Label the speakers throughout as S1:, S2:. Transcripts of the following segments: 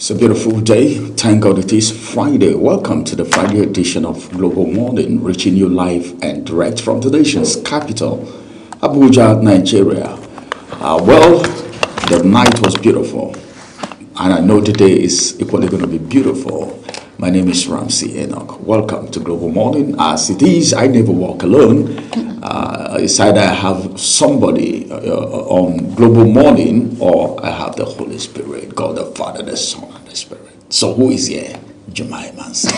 S1: It's a beautiful day. Thank God it is Friday. Welcome to the Friday edition of Global Morning, reaching you live and direct from the nation's capital, Abuja, Nigeria. The night was beautiful, and I know today is equally going to be beautiful. My name is Ramsey Enoch. Welcome to Global Morning. As it is, I never walk alone. It's either I have somebody on Global Morning or I have the Holy Spirit, God the Father, the Son, and the Spirit. So who is here? Jemai Manson.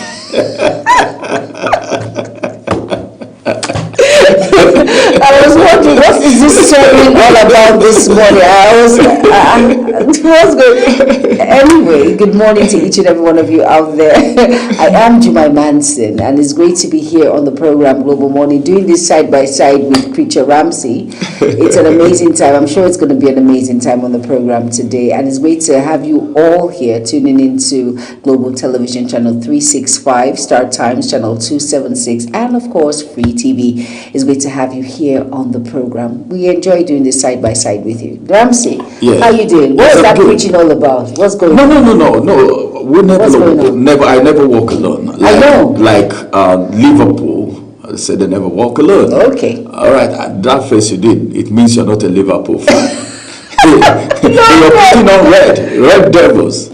S2: I was wondering, what is this sermon all about this morning? What's going? Anyway, good morning to each and every one of you out there. I am Jemai Manson, and it's great to be here on the program Global Morning, doing this side by side with Preacher Ramsey. It's an amazing time. I'm sure it's going to be an amazing time on the program today, and it's great to have you all here tuning into Global Television Channel 365, Star Times Channel 276, and of course Free TV. It's great to have you here on the program. We enjoy doing this side by side with you. Ramsey, how you doing? What's that preaching all about? What's going on?
S1: No. I never walk alone.
S2: I know.
S1: Like Liverpool, I said they never walk alone.
S2: Okay.
S1: All right, that face you did, it means you're not a Liverpool fan. You're putting on red devils.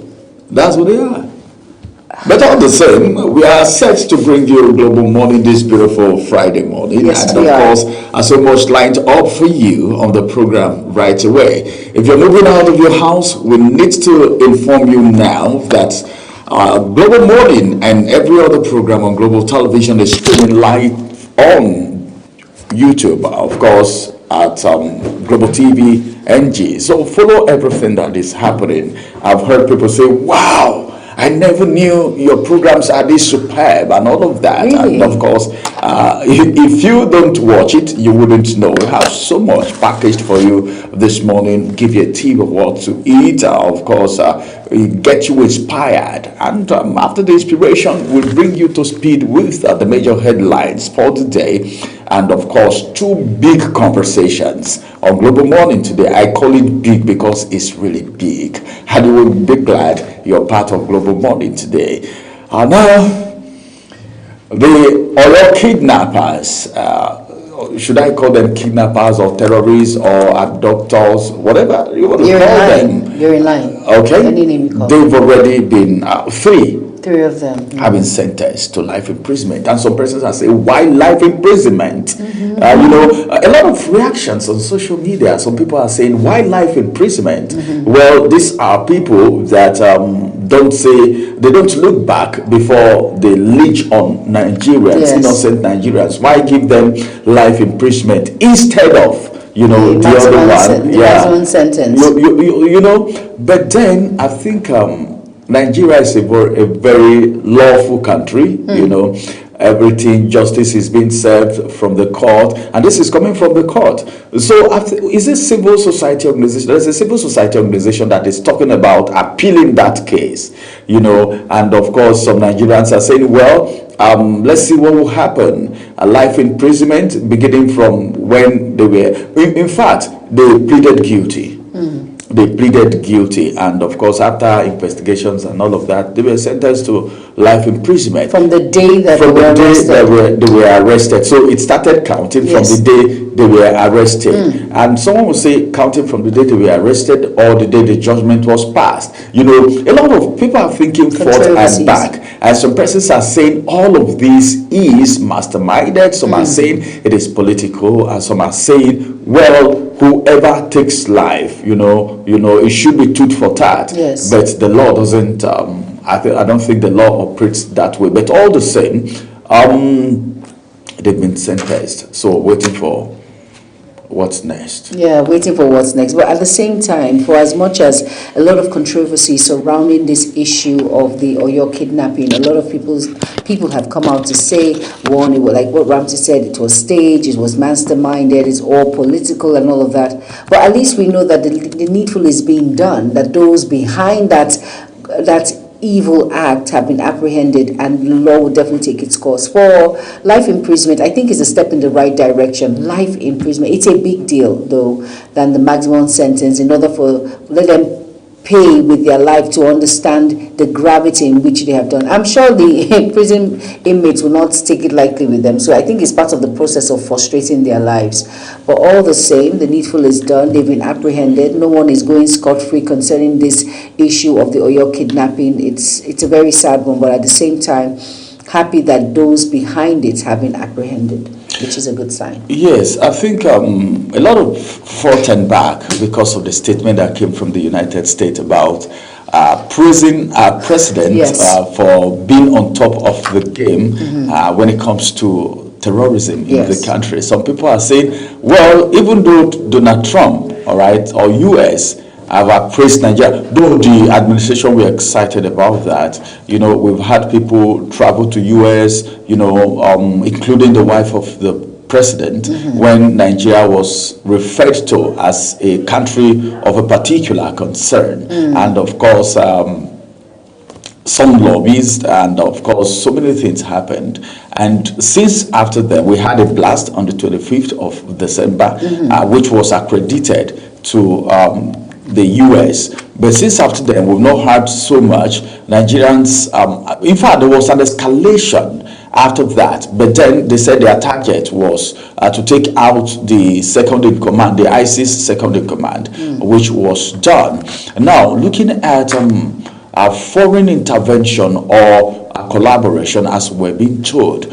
S1: That's what they are. But all the same, we are set to bring you Global Morning this beautiful Friday morning.
S2: Yes,
S1: and of course, are so much lined up for you on the program right away. If you're moving out of your house, we need to inform you now that Global Morning and every other program on Global Television is streaming live on YouTube, of course, at Global TV NG. So follow everything that is happening. I've heard people say, wow, I never knew your programs are this superb and all of that.
S2: Really?
S1: And of course, if you don't watch it, you wouldn't know. We have so much packaged for you this morning. Give you a tip of what to eat. Of course, get you inspired. And after the inspiration, we'll bring you to speed with the major headlines for the day. And of course, two big conversations on Global Morning today. I call it big because it's really big. And you will be glad you're part of Global Morning today. Now, the Oyo kidnappers, should I call them kidnappers or terrorists or abductors, whatever you want to call them?
S2: You're in line.
S1: Okay.
S2: Any name you call
S1: They've already been
S2: three of them
S1: have been sentenced to life imprisonment, and some persons are saying, why life imprisonment? A lot of reactions on social media. Some people are saying, why life imprisonment? Well, these are people that they don't look back before they leech on Nigerians, innocent Nigerians. Why give them life imprisonment instead of the other one?
S2: Maximum sentence.
S1: But then I think Nigeria is a very lawful country, everything, justice is being served from the court, and this is coming from the court. So is a civil society organization? There's a civil society organization that is talking about appealing that case, and of course some Nigerians are saying, well, let's see what will happen. A life imprisonment beginning from when they were, in fact, they pleaded guilty. They pleaded guilty, and of course, after investigations and all of that, they were sentenced to life imprisonment
S2: from the day that
S1: they were arrested. So it started counting from the day they were arrested, and someone will say counting from the day they were arrested or the day the judgment was passed. A lot of people are thinking forth and back, and some persons are saying all of this is masterminded. Some are saying it is political, and some are saying, well, whoever takes life, it should be tooth for tat.
S2: Yes.
S1: But the law doesn't. I don't think the law operates that way. But all the same, they've been sentenced. So waiting for what's next.
S2: Yeah, waiting for what's next. But at the same time, for as much as a lot of controversy surrounding this issue of the Oyo kidnapping, a lot of people have come out to say, one, it was like what Ramsey said, it was staged, it was masterminded, it's all political and all of that. But at least we know that the needful is being done, that those behind that evil act have been apprehended, and the law will definitely take its course. For life imprisonment, I think is a step in the right direction. Life imprisonment, it's a big deal though than the maximum sentence, in order for let them pay with their life to understand the gravity in which they have done. I'm sure the prison inmates will not take it lightly with them. So I think it's part of the process of frustrating their lives. But all the same, the needful is done. They've been apprehended. No one is going scot-free concerning this issue of the Oyo kidnapping. It's a very sad one, but at the same time, happy that those behind it have been apprehended, which is a good sign.
S1: Yes, I think a lot of forth and back because of the statement that came from the United States about praising our president for being on top of the game when it comes to terrorism in the country. Some people are saying, well, even though Donald Trump, all right, or U.S., have praised Nigeria, though the administration were excited about that. You know, we've had people travel to U.S., you know, including the wife of the president, when Nigeria was referred to as a country of a particular concern. And of course, some lobbies, and of course, so many things happened. And since after that, we had a blast on the 25th of December, which was accredited to the U.S. But since after then, we've not heard so much. Nigerians, in fact, there was an escalation after that. But then they said their target was to take out the second in command, the ISIS second in command, which was done. Now, looking at a foreign intervention or a collaboration, as we're being told,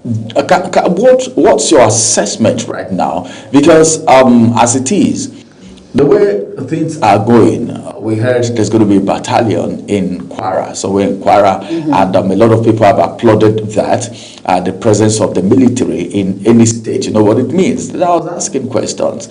S1: what's your assessment right now? Because as it is, the way things are going, we heard there's going to be a battalion in Kwara. So we're in Kwara, and a lot of people have applauded that, the presence of the military in any state. You know what it means? I was asking questions.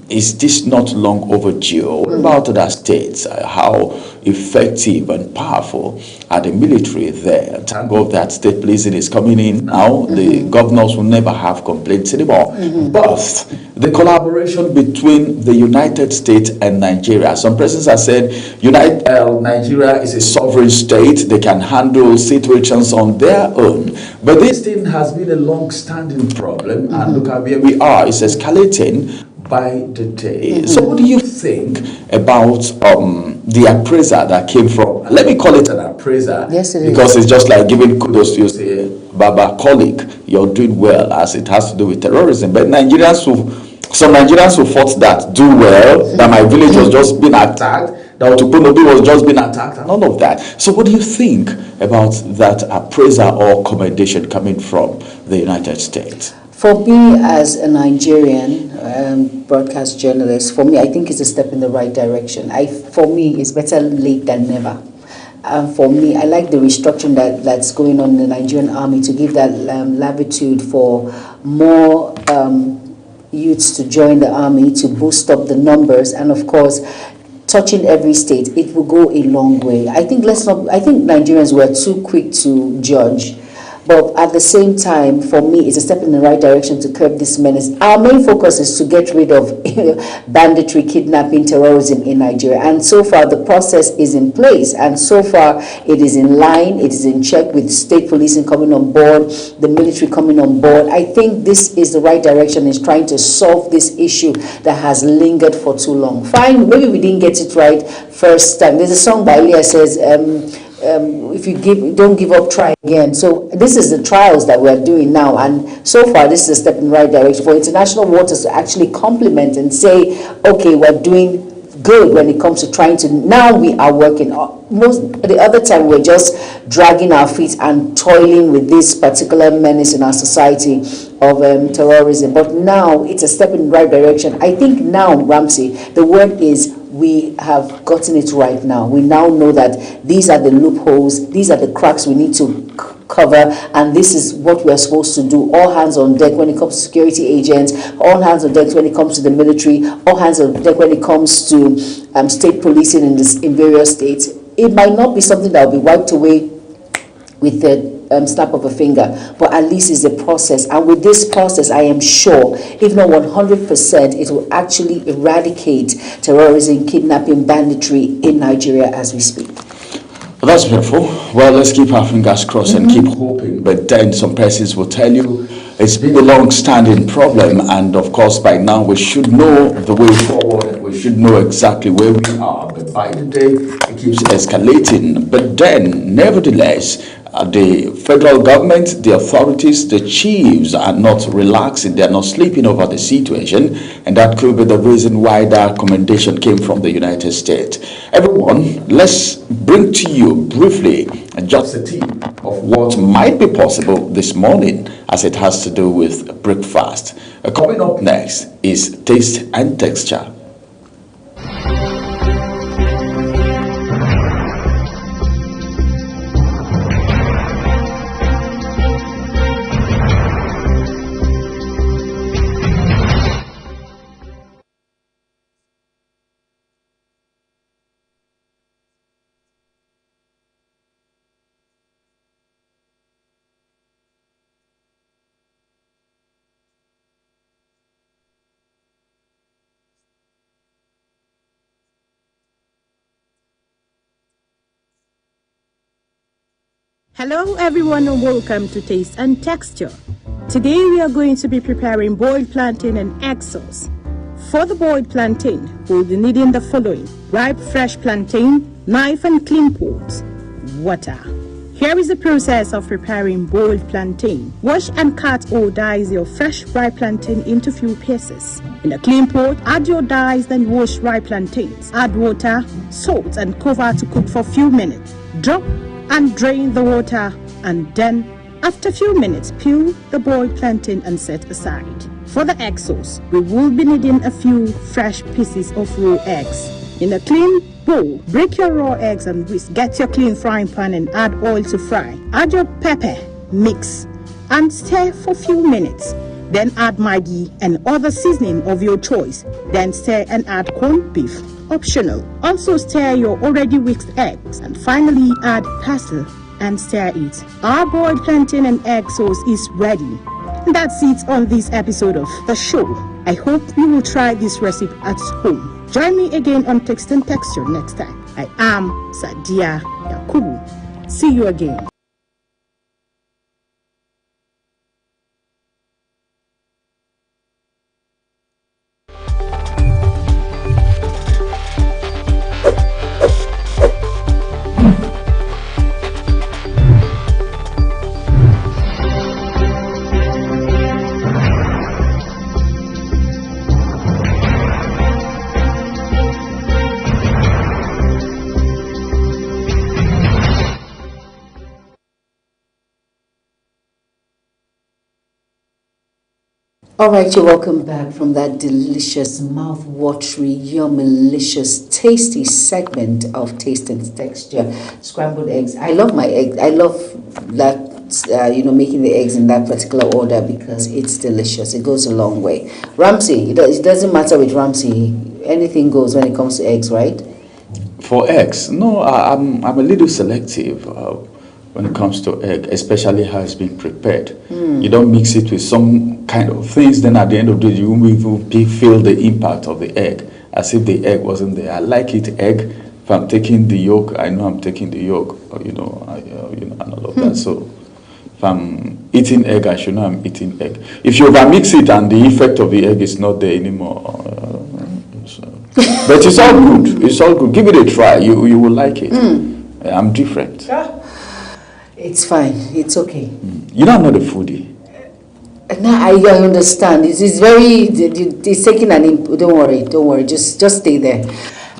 S1: Is this not long overdue? What about other states? How effective and powerful are the military there? Thank God that state policing is coming in now. The governors will never have complaints anymore. But the collaboration between the United States and Nigeria. Some persons have said Nigeria is a sovereign state. They can handle situations on their own. But this thing has been a long-standing problem. And look at where we are. It's escalating by the day. So what do you think about the appraiser that came from, let me call it an appraiser, because it's just like giving kudos to you, say, Baba, colleague, you're doing well, as it has to do with terrorism. But some Nigerians who thought that do well, that my village was just being attacked, that Otuponobi was just being attacked, and all of that. So what do you think about that appraiser or commendation coming from the United States?
S2: For me, as a Nigerian broadcast journalist, for me, I think it's a step in the right direction. For me, it's better late than never. For me, I like the restructuring that's going on in the Nigerian army to give that latitude for more youths to join the army, to boost up the numbers, and of course, touching every state. It will go a long way. I think Nigerians were too quick to judge. But at the same time, for me, it's a step in the right direction to curb this menace. Our main focus is to get rid of banditry, kidnapping, terrorism in Nigeria. And so far, the process is in place. And so far, it is in line. It is in check with state policing coming on board, the military coming on board. I think this is the right direction. It's trying to solve this issue that has lingered for too long. Fine, maybe we didn't get it right first time. There's a song by Leah says, if you don't give up, try again. So this is the trials that we're doing now, and so far this is a step in the right direction for international waters to actually complement and say, okay, we're doing good when it comes to trying to, now we are working. The other time we're just dragging our feet and toiling with this particular menace in our society of terrorism. But now it's a step in the right direction. I think now, Ramsey, the word is we have gotten it right now. We now know that these are the loopholes, these are the cracks we need to cover, and this is what we're supposed to do. All hands on deck when it comes to security agents, all hands on deck when it comes to the military, all hands on deck when it comes to state policing in various states. It might not be something that will be wiped away with the snap of a finger, but at least it's a process. And with this process, I am sure, if not 100%, it will actually eradicate terrorism, kidnapping, banditry in Nigeria as we speak.
S1: Well, that's beautiful. Well, let's keep our fingers crossed and keep hoping. But then some persons will tell you It's been a long-standing problem, and of course, by now we should know the way forward. We should know exactly where we are. But by the day, it keeps escalating. But then, nevertheless, the federal government, the authorities, the chiefs are not relaxing. They are not sleeping over the situation, and that could be the reason why that commendation came from the United States. Everyone, let's bring to you briefly just a tip of what might be possible this morning as it has to do with breakfast. Coming up next is Taste and Texture.
S3: Hello everyone and welcome to Taste and Texture. Today we are going to be preparing boiled plantain and egg sauce. For the boiled plantain, we'll be needing the following: ripe fresh plantain, knife and clean pot, water. Here is the process of preparing boiled plantain. Wash and cut or dice your fresh ripe plantain into few pieces. In a clean pot, add your diced and washed ripe plantains. Add water, salt and cover to cook for a few minutes. Drop and drain the water, and then after a few minutes peel the boiled plantain and set aside. For the egg sauce, we will be needing a few fresh pieces of raw eggs. In a clean bowl, break your raw eggs and whisk. Get your clean frying pan and add oil to fry. Add your pepper, mix and stir for a few minutes. Then add Maggi and other seasoning of your choice. Then stir and add corned beef. Optional. Also stir your already whisked eggs and finally add parsley and stir it. Our boiled plantain and egg sauce is ready. And that's it on this episode of the show. I hope you will try this recipe at home. Join me again on Taste and Texture next time. I am Sadia Yakubu. See you again.
S2: All right, you're welcome back from that delicious, mouth-watery, yummy-licious, tasty segment of Taste and Texture, scrambled eggs. I love my eggs. I love that, making the eggs in that particular order because it's delicious. It goes a long way. Ramsey, it doesn't matter with Ramsey. Anything goes when it comes to eggs, right?
S1: For eggs, no, I'm a little selective when it comes to egg, especially how it's been prepared. You don't mix it with some kind of things, then at the end of the day, you won't even feel the impact of the egg, as if the egg wasn't there. I like it egg. If I'm taking the yolk, I know I'm taking the yolk, and all of that. So if I'm eating egg, I should know I'm eating egg. If you overmix it and the effect of the egg is not there anymore, but it's all good. It's all good. Give it a try. You will like it. I'm different.
S2: It's fine. It's okay.
S1: You know I'm not a foodie.
S2: No, I understand. It's very. It's taking an input. Don't worry. Just stay there.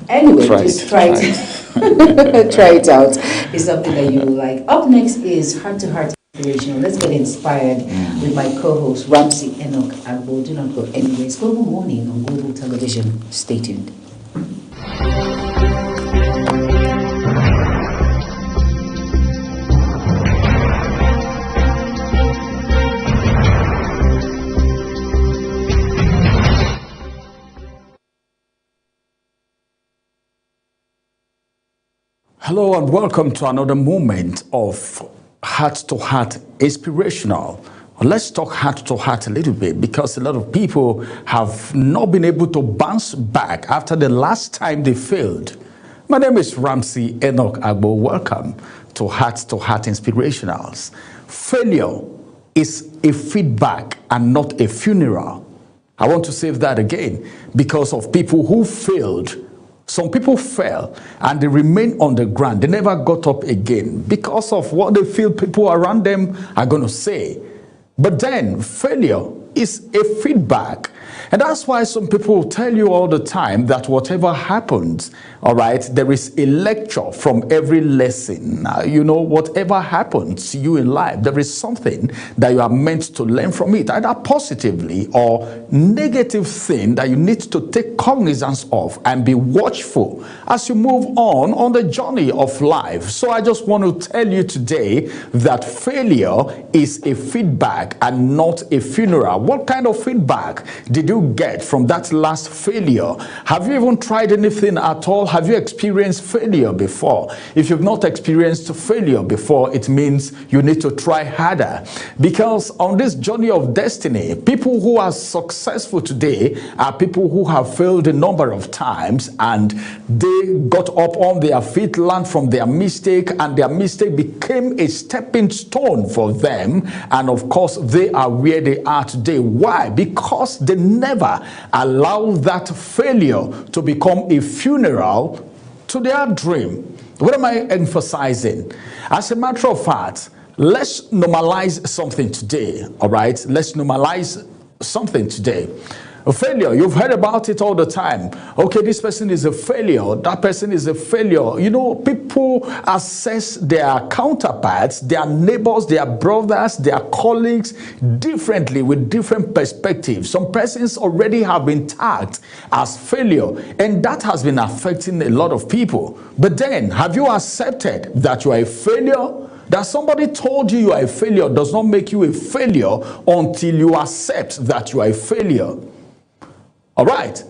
S2: Anyway, try it. Try it out. It's something that you will like. Up next is Heart to Heart Inspirational. Let's get inspired with my co-host Ramsey Enoch Agbo. Do not go anywhere. It's Global Morning on Global Television. Stay tuned.
S4: Hello and welcome to another moment of Heart to Heart Inspirational. Well, let's talk heart to heart a little bit because a lot of people have not been able to bounce back after the last time they failed. My name is Ramsey Enoch Agbo. Welcome to Heart Inspirationals. Failure is a feedback and not a funeral. I want to say that again because of people who failed. Some people fell and they remain on the ground. They never got up again because of what they feel people around them are going to say. But then failure is a feedback. And that's why some people tell you all the time that whatever happens, all right, there is a lecture from every lesson. You know, whatever happens to you in life, there is something that you are meant to learn from it, either positively or negative thing that you need to take cognizance of and be watchful as you move on the journey of life. So I just want to tell you today that failure is a feedback and not a funeral. What kind of feedback did you get from that last failure? Have you even tried anything at all? Have you experienced failure before? If you've not experienced failure before, it means you need to try harder. Because on this journey of destiny, people who are successful today are people who have failed a number of times and they got up on their feet, learned from their mistake, and their mistake became a stepping stone for them. And of course, they are where they are today. Why? Because they never allow that failure to become a funeral to their dream. What am I emphasizing? As a matter of fact, let's normalize something today, all right? Let's normalize something today. A failure, you've heard about it all the time. Okay, this person is a failure, that person is a failure. You know, people assess their counterparts, their neighbors, their brothers, their colleagues differently with different perspectives. Some persons already have been tagged as failure, and that has been affecting a lot of people. But then, have you accepted that you are a failure? That somebody told you are a failure does not make you a failure until you accept that you are a failure. All right,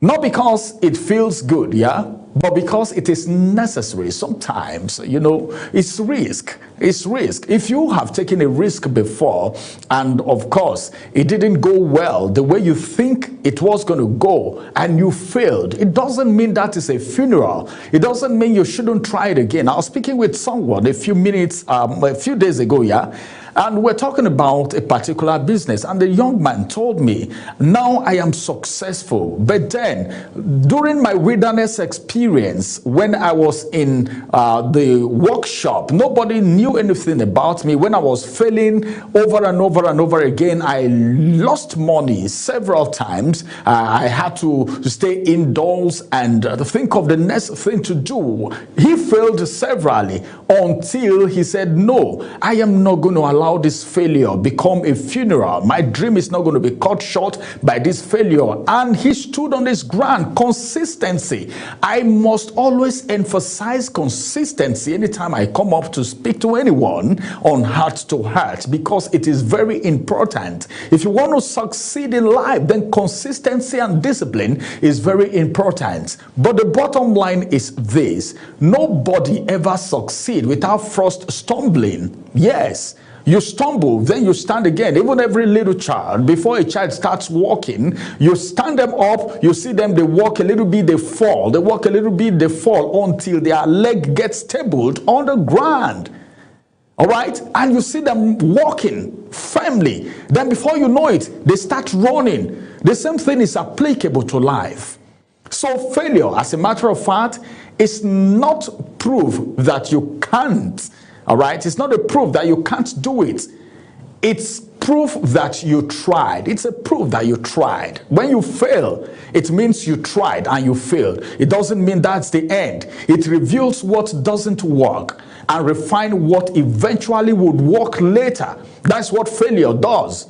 S4: not because it feels good, yeah, but because it is necessary. Sometimes, you know, it's risk. It's risk. If you have taken a risk before, and of course, it didn't go well the way you think it was going to go, and you failed, it doesn't mean that is a funeral. It doesn't mean you shouldn't try it again. I was speaking with someone a few days ago, yeah. And we're talking about a particular business. And the young man told me, now I am successful. But then, during my wilderness experience, when I was in the workshop, nobody knew anything about me. When I was failing over and over and over again, I lost money several times. I had to stay indoors and think of the next thing to do. He failed severally until he said, no, I am not going to allow this failure become a funeral. My dream is not going to be cut short by this failure. And he stood on his ground. Consistency. I must always emphasize consistency anytime I come up to speak to anyone on heart to heart, because it is very important. If you want to succeed in life, then consistency and discipline is very important. But the bottom line is this: nobody ever succeeds without first stumbling. Yes. You stumble, then you stand again. Even every little child, before a child starts walking, you stand them up, you see them, they walk a little bit, they fall. They walk a little bit, they fall until their leg gets stabled on the ground. All right? And you see them walking firmly. Then before you know it, they start running. The same thing is applicable to life. So failure, as a matter of fact, is not proof that you can't. All right, it's not a proof that you can't do it. It's proof that you tried. It's a proof that you tried. When you fail, it means you tried and you failed. It doesn't mean that's the end. It reveals what doesn't work and refine what eventually would work later. That's what failure does.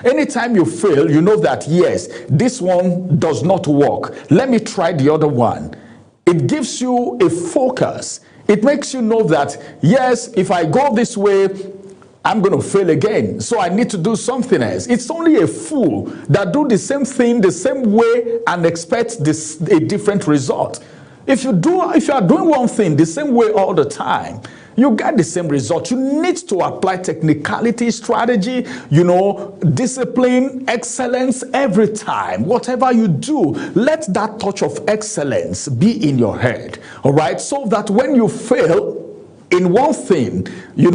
S4: Anytime you fail, you know that, yes, this one does not work. Let me try the other one. It gives you a focus. It makes you know that, yes, if I go this way, I'm going to fail again. So I need to do something else. It's only a fool that do the same thing the same way and expect a different result. If you are doing one thing the same way all the time, you get the same result. You need to apply technicality, strategy, discipline, excellence every time. Whatever you do, let that touch of excellence be in your head. All right? So that when you fail, in one thing, you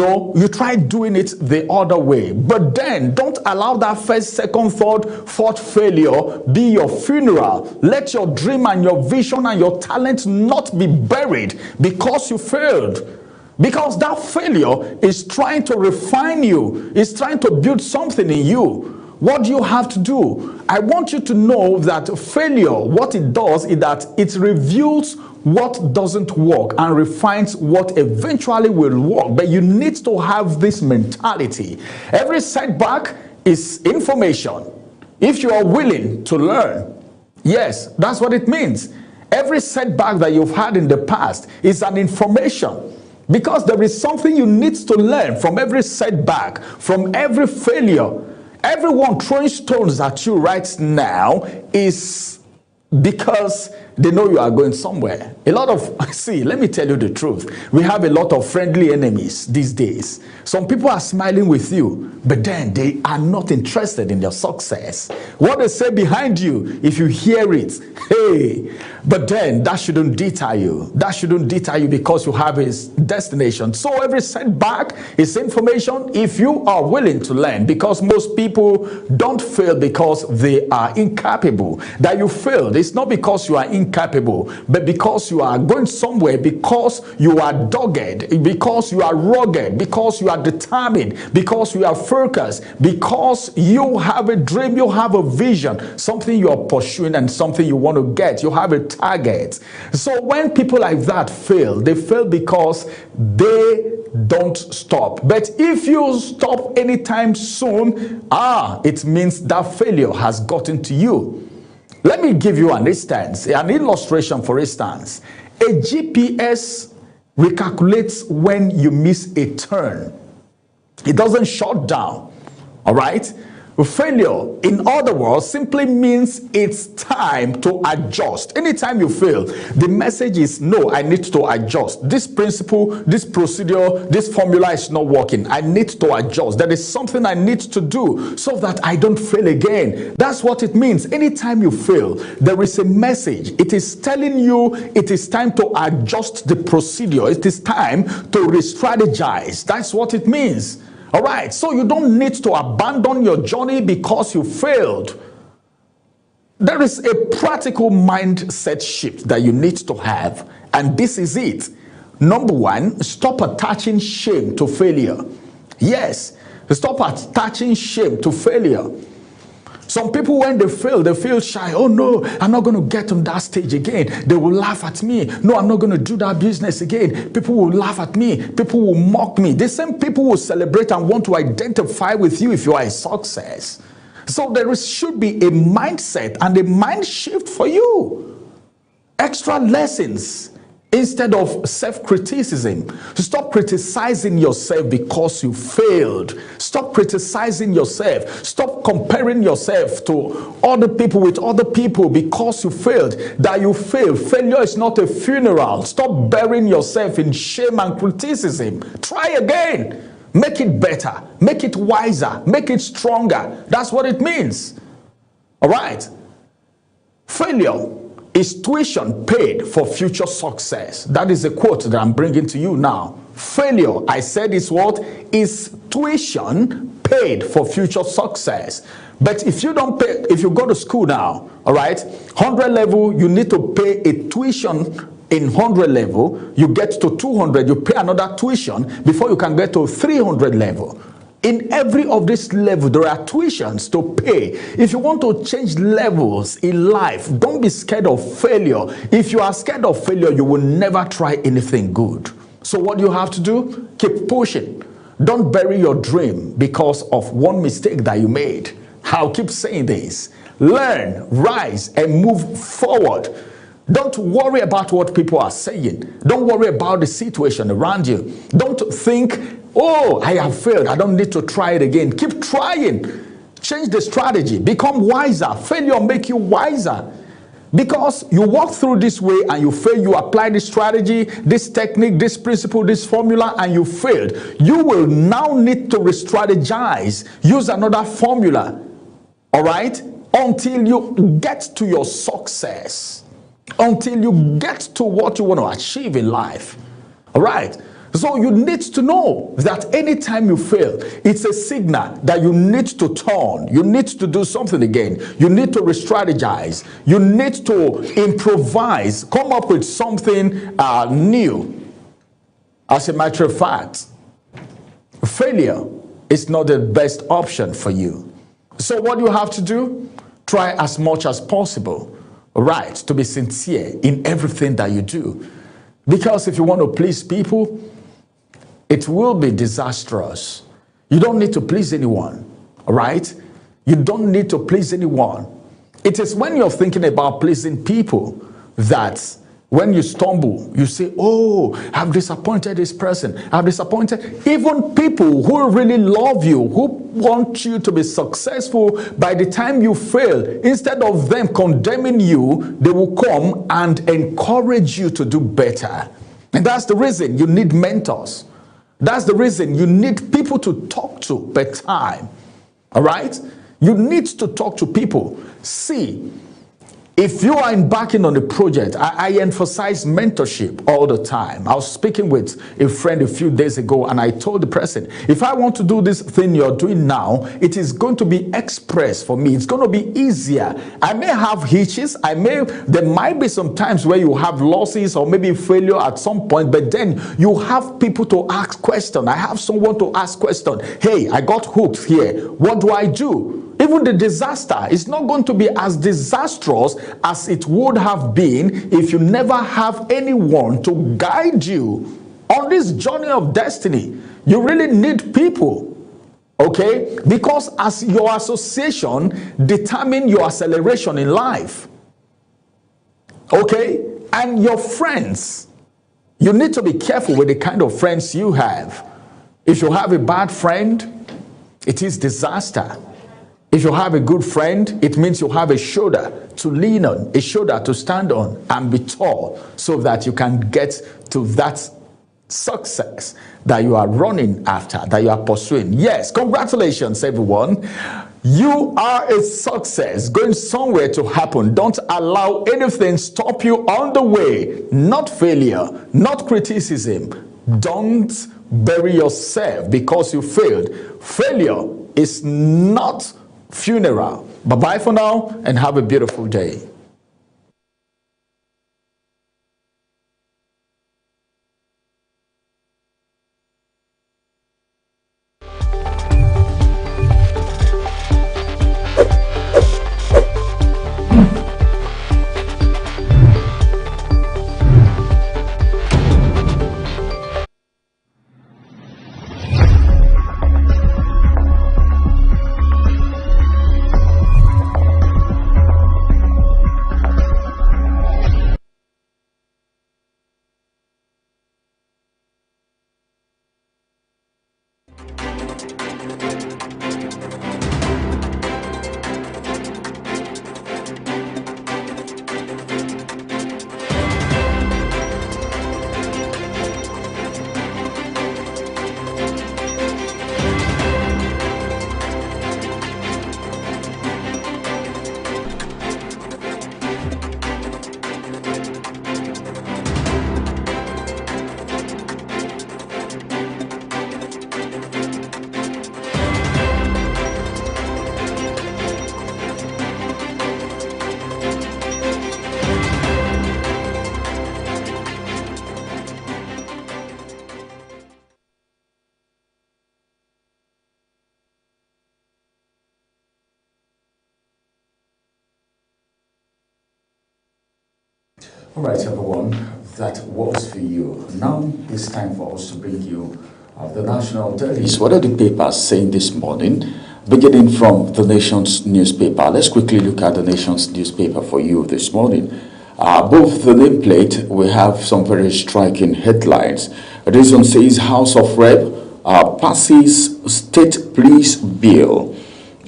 S4: try doing it the other way. But then don't allow that first, second, third, fourth failure be your funeral. Let your dream and your vision and your talent not be buried because you failed. Because that failure is trying to refine you, is trying to build something in you. What do you have to do? I want you to know that failure, what it does is that it reveals what doesn't work and refines what eventually will work. But you need to have this mentality. Every setback is information. If you are willing to learn, yes, that's what it means. Every setback that you've had in the past is an information. Because there is something you need to learn from every setback, from every failure. Everyone throwing stones at you right now is because they know you are going somewhere. Let me tell you the truth. We have a lot of friendly enemies these days. Some people are smiling with you, but then they are not interested in your success. What they say behind you, if you hear it, hey, but then that shouldn't deter you. That shouldn't deter you because you have a destination. So every setback is information if you are willing to learn, because most people don't fail because they are incapable. That you failed, it's not because you are incapable, but because you are going somewhere, because you are dogged, because you are rugged, because you are determined, because you are focused, because you have a dream, you have a vision, something you are pursuing and something you want to get. You have a target. So when people like that fail, they fail because they don't stop. But if you stop anytime soon, it means that failure has gotten to you. Let me give you an instance, an illustration. For instance, a GPS recalculates when you miss a turn. It doesn't shut down. All right? Failure, in other words, simply means it's time to adjust. Anytime you fail, the message is, no, I need to adjust. This principle, this procedure, this formula is not working. I need to adjust. There is something I need to do so that I don't fail again. That's what it means. Anytime you fail, there is a message. It is telling you it is time to adjust the procedure. It is time to re-strategize. That's what it means. All right, so you don't need to abandon your journey because you failed. There is a practical mindset shift that you need to have, and this is it. Number one, stop attaching shame to failure. Yes, stop attaching shame to failure. Some people, when they fail, they feel shy. Oh no, I'm not going to get on that stage again. They will laugh at me. No, I'm not going to do that business again. People will laugh at me. People will mock me. The same people will celebrate and want to identify with you if you are a success. So there should be a mindset and a mind shift for you. Extra lessons instead of self-criticism. Stop criticizing yourself because you failed. Stop criticizing yourself. Stop comparing yourself to other people with other people because you failed. That you failed. Failure is not a funeral. Stop burying yourself in shame and criticism. Try again. Make it better. Make it wiser. Make it stronger. That's what it means. All right? Failure is tuition paid for future success. That is a quote that I'm bringing to you now. Failure, I said, is what? Is tuition paid for future success. But if you don't pay, if you go to school now, all right, 100 level, you need to pay a tuition in 100 level. You get to 200, you pay another tuition before you can get to 300 level. In every of this level, there are tuitions to pay. If you want to change levels in life, don't be scared of failure. If you are scared of failure, you will never try anything good. So what do you have to do? Keep pushing. Don't bury your dream because of one mistake that you made. I'll keep saying this. Learn, rise, and move forward. Don't worry about what people are saying. Don't worry about the situation around you. Don't think, oh, I have failed. I don't need to try it again. Keep trying. Change the strategy. Become wiser. Failure make you wiser. Because you walk through this way and you fail, you apply this strategy, this technique, this principle, this formula, and you failed. You will now need to re-strategize. Use another formula. All right? Until you get to your success. Until you get to what you want to achieve in life. All right? So you need to know that anytime you fail, it's a signal that you need to turn. You need to do something again. You need to re-strategize. You need to improvise, come up with something new. As a matter of fact, failure is not the best option for you. So what you have to do? Try as much as possible, right, to be sincere in everything that you do. Because if you want to please people, it will be disastrous. You don't need to please anyone, all right? You don't need to please anyone. It is when you're thinking about pleasing people that when you stumble, you say, oh, I've disappointed this person. I've disappointed even people who really love you, who want you to be successful. By the time you fail, instead of them condemning you, they will come and encourage you to do better. And that's the reason you need mentors. That's the reason you need people to talk to per time. All right? You need to talk to people. See, if you are embarking on a project, I emphasize mentorship all the time. I was speaking with a friend a few days ago, and I told the person, if I want to do this thing you're doing now, it is going to be express for me. It's going to be easier. I may have hitches. There might be some times where you have losses or maybe failure at some point, but then you have people to ask questions. I have someone to ask questions. Hey, I got hooked here. What do I do? Even the disaster is not going to be as disastrous as it would have been if you never have anyone to guide you on this journey of destiny. You really need people, okay? Because as your association determine your acceleration in life, okay? And your friends, you need to be careful with the kind of friends you have. If you have a bad friend, it is disaster. If you have a good friend, it means you have a shoulder to lean on, a shoulder to stand on and be tall so that you can get to that success that you are running after, that you are pursuing. Yes, congratulations, everyone. You are a success going somewhere to happen. Don't allow anything stop you on the way. Not failure, not criticism. Don't bury yourself because you failed. Failure is not funeral. Bye-bye for now and have a beautiful day. All right, everyone, that was for you. Now it's time for us to bring you the national dailies. What are the papers saying this morning? Beginning from the Nation's newspaper. Let's quickly look at the Nation's newspaper for you this morning. Both the nameplate, we have some very striking headlines. This one says House of Rep passes state police bill.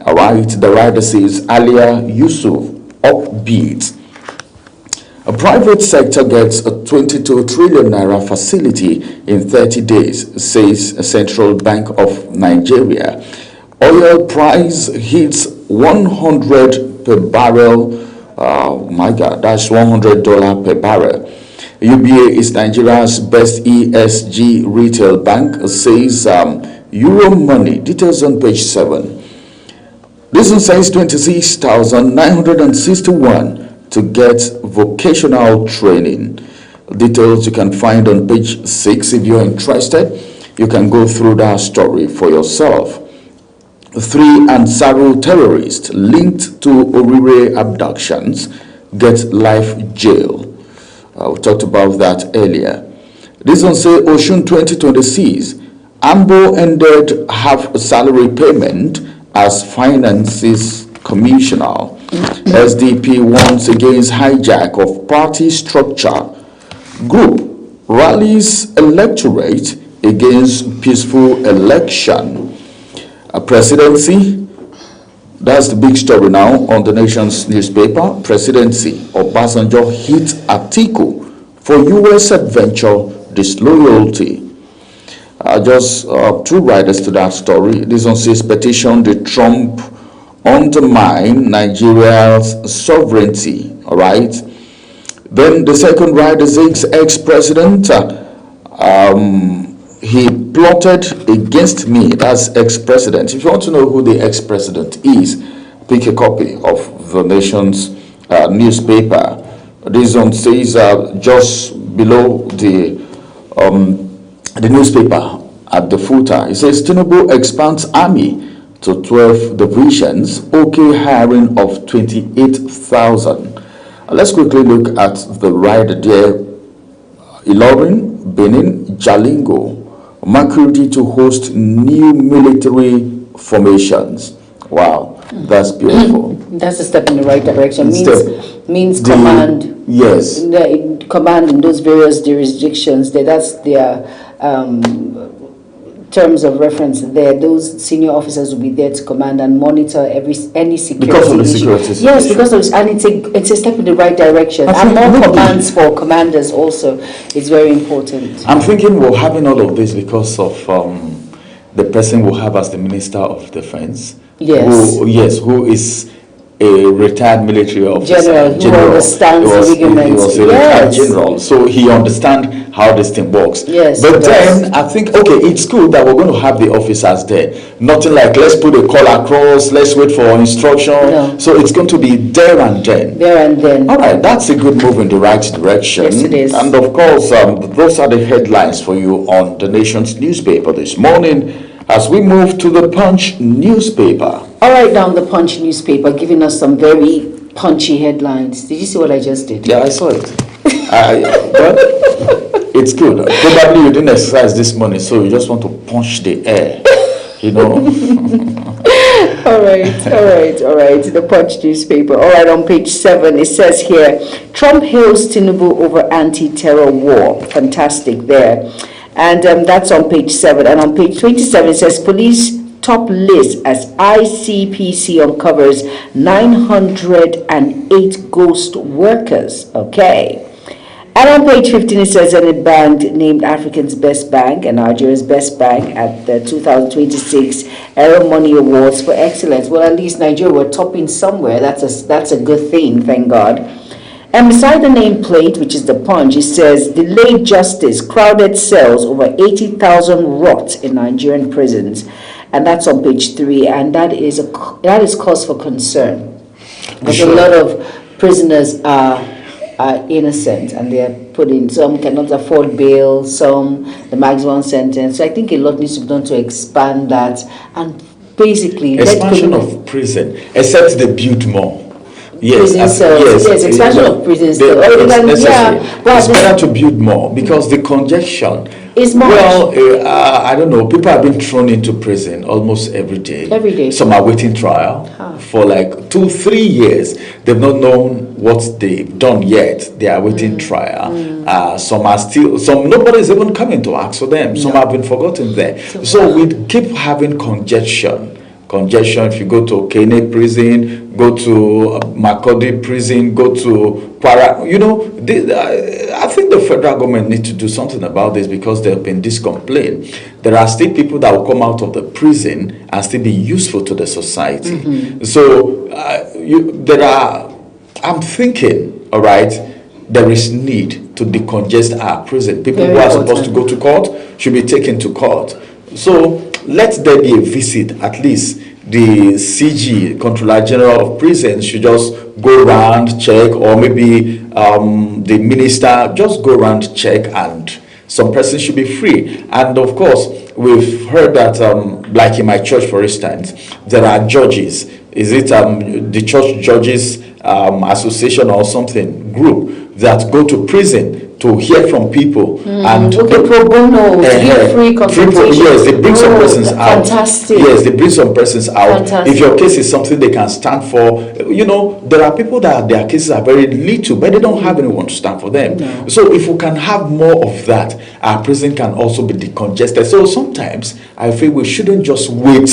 S4: All right, the writer says Alia Yusuf upbeat. A private sector gets a 22 trillion naira facility in 30 days, says Central Bank of Nigeria. Oil price hits 100 per barrel. Oh my God, that's $100 per barrel.
S1: UBA is Nigeria's best ESG retail bank, says Euro Money. Details on page 7. This one says 26,961 to get vocational training. Details you can find on page 6. If you're interested, you can go through that story for yourself. 3 Ansaru terrorists linked to Orire abductions get life jail. We talked about that earlier. This one says Oshun 2026. Ambo ended half salary payment as finances commissioner. SDP warns against hijack of party structure. Group rallies electorate against peaceful election. A presidency, that's the big story now on the nation's newspaper. Presidency, Obasanjo hit Atiku for US adventure disloyalty. Just 2 riders to that story. This one says petition the Trump undermine Nigeria's sovereignty. All right. Then the second rider says ex-president, he plotted against me. That's ex-president. If you want to know who the ex-president is, pick a copy of the nation's newspaper. This one says just below the newspaper at the footer, it says Tinubu expands army to 12 divisions, okay hiring of 28,000. Let's quickly look at the rider there. Ilorin, Benin, Jalingo, Makurdi to host new military formations. Wow, that's beautiful.
S2: That's a step in the right direction. Means command.
S1: Yes.
S2: Command in those various jurisdictions. That's their terms of reference there. Those senior officers will be there to command and monitor any security
S1: because of the
S2: issue.
S1: security situation.
S2: Yes, because of, and it's a step in the right direction. And more commands for commanders also is very important.
S1: I'm thinking we're having all of this because of the person we'll have as the Minister of Defense.
S2: Yes.
S1: Who is a retired military officer.
S2: General who understands the
S1: He was a retired general, so he understands how this thing works.
S2: Yes.
S1: But then I think, okay, it's good that we're going to have the officers there. Nothing like let's put a call across, let's wait for instruction.
S2: No.
S1: So it's going to be there and then.
S2: There and then.
S1: All right, that's a good move in the right direction.
S2: Yes, it is.
S1: And of course, those are the headlines for you on the nation's newspaper this morning. As we move to the Punch newspaper.
S2: All right, down the Punch newspaper, giving us some very punchy headlines. Did you see what I just did?
S1: Yeah, I saw it. But it's good. Probably you didn't exercise this morning, so you just want to punch the air, you know.
S2: All right. The Punch newspaper. All right, on page 7, it says here, Trump hails Tinubu over anti-terror war. Fantastic there. And that's on page 7. And on page 27, it says police top list as ICPC uncovers 908 ghost workers. Okay. And on page 15, it says that a bank named Africa's Best Bank and Nigeria's Best Bank at the 2026 Aero Money Awards for Excellence. Well, at least Nigeria were topping somewhere. That's a good thing, thank God. And beside the nameplate, which is the Punch, it says delayed justice, crowded cells, over 80,000 rot in Nigerian prisons, and that's on page 3. And that is cause for concern because
S1: Sure.
S2: a lot of prisoners are innocent and they are put in. Some cannot afford bail, some the maximum sentence. So I think a lot needs to be done to expand that and basically
S1: Expansion of prison, except they build more. Yes,
S2: prison cells. Yes, expansion of prisons.
S1: It's necessary.
S2: Well,
S1: it's better to build more because the congestion
S2: is much.
S1: Well, I don't know. People have been thrown into prison almost every day.
S2: Every day.
S1: Some are waiting trial for like 2-3 years. They've not known what they've done yet. They are waiting trial. Some are still. Nobody is even coming to ask for them. Some have been forgotten there. So we keep having congestion. If you go to Kene prison, go to Makurdi prison, go to Para, I think the federal government needs to do something about this because there have been this complaint. There are still people that will come out of the prison and still be useful to the society. So I'm thinking, all right, there is need to decongest our prison. People
S2: Very
S1: who are
S2: important.
S1: supposed to go to court should be taken to court. So let there be a visit. At least the CG, Controller General of Prisons, should just go around, check, or maybe the minister just go around, check, and some persons should be free. And of course, we've heard that, like in my church, for instance, there are judges. Is it the Church Judges Association or something group that go to prison to hear from people and
S2: Okay, pro bono, to give free consultation.
S1: yes, they bring some persons out.
S2: Fantastic.
S1: Yes, they bring some persons out.
S2: Fantastic.
S1: If your case is something they can stand for, you know, there are people that their cases are very little, but they don't have anyone to stand for them.
S2: No.
S1: So if we can have more of that, our prison can also be decongested. So sometimes I feel we shouldn't just wait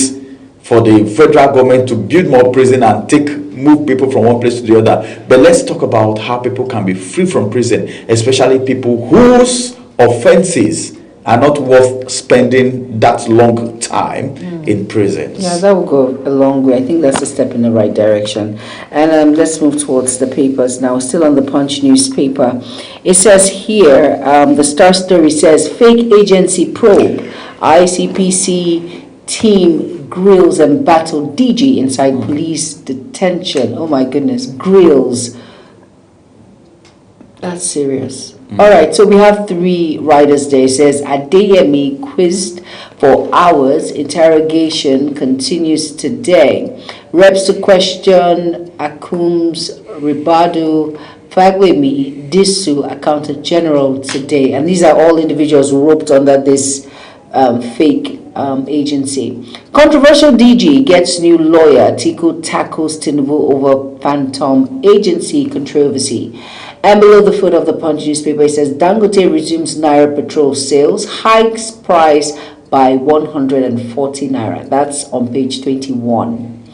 S1: for the federal government to build more prison and move people from one place to the other. But let's talk about how people can be free from prison, especially people whose offenses are not worth spending that long time in prisons.
S2: Yeah, that will go a long way. I think that's a step in the right direction. And let's move towards the papers now. Still on the Punch newspaper. It says here, the Star Story says, fake agency probe. ICPC team grills and battle DG inside police detention. Oh my goodness, grills. That's serious. All right, so we have 3 riders there. It says Adeyemi quizzed for hours. Interrogation continues today. Reps to question Akum's Ribadu, Fagwemi, Disu, Accountant General today. And these are all individuals roped under this fake agency. Controversial DG gets new lawyer. Tiku tackles Tinubu over phantom agency controversy. And below the foot of the Punch newspaper, it says Dangote resumes Naira petrol sales, hikes price by 140 Naira. That's on page 21.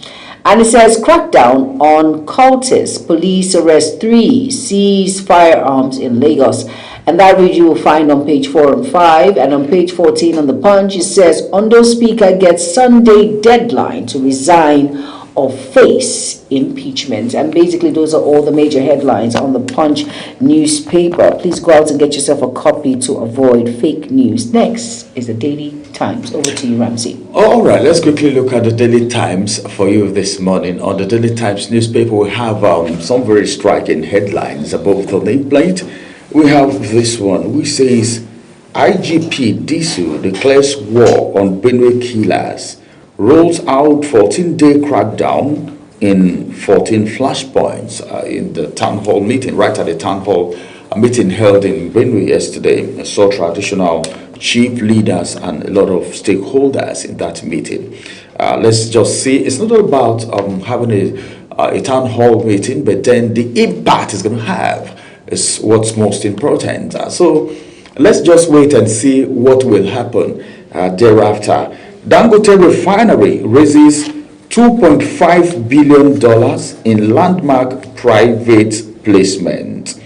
S2: And it says crackdown on cultists. Police arrest 3, seize firearms in Lagos. And that read you will find on page 4 and 5. And on page 14 on the Punch, it says Ondo Speaker gets Sunday deadline to resign or face impeachment. And basically those are all the major headlines on the Punch newspaper. Please go out and get yourself a copy to avoid fake news. Next is the Daily Times. Over to you, Ramsey.
S1: All right, let's quickly look at the Daily Times for you this morning. On the Daily Times newspaper, we have some very striking headlines above the nameplate. We have this one, which says IGP Disu declares war on Benue killers, rolls out 14-day crackdown in 14 flashpoints in the town hall meeting, right at the town hall meeting held in Benue yesterday. I saw traditional chief leaders and a lot of stakeholders in that meeting. Let's just see, it's not about having a town hall meeting, but then the impact it's going to have is what's most important. So let's just wait and see what will happen thereafter. Dangote Refinery raises $2.5 billion in landmark private placement.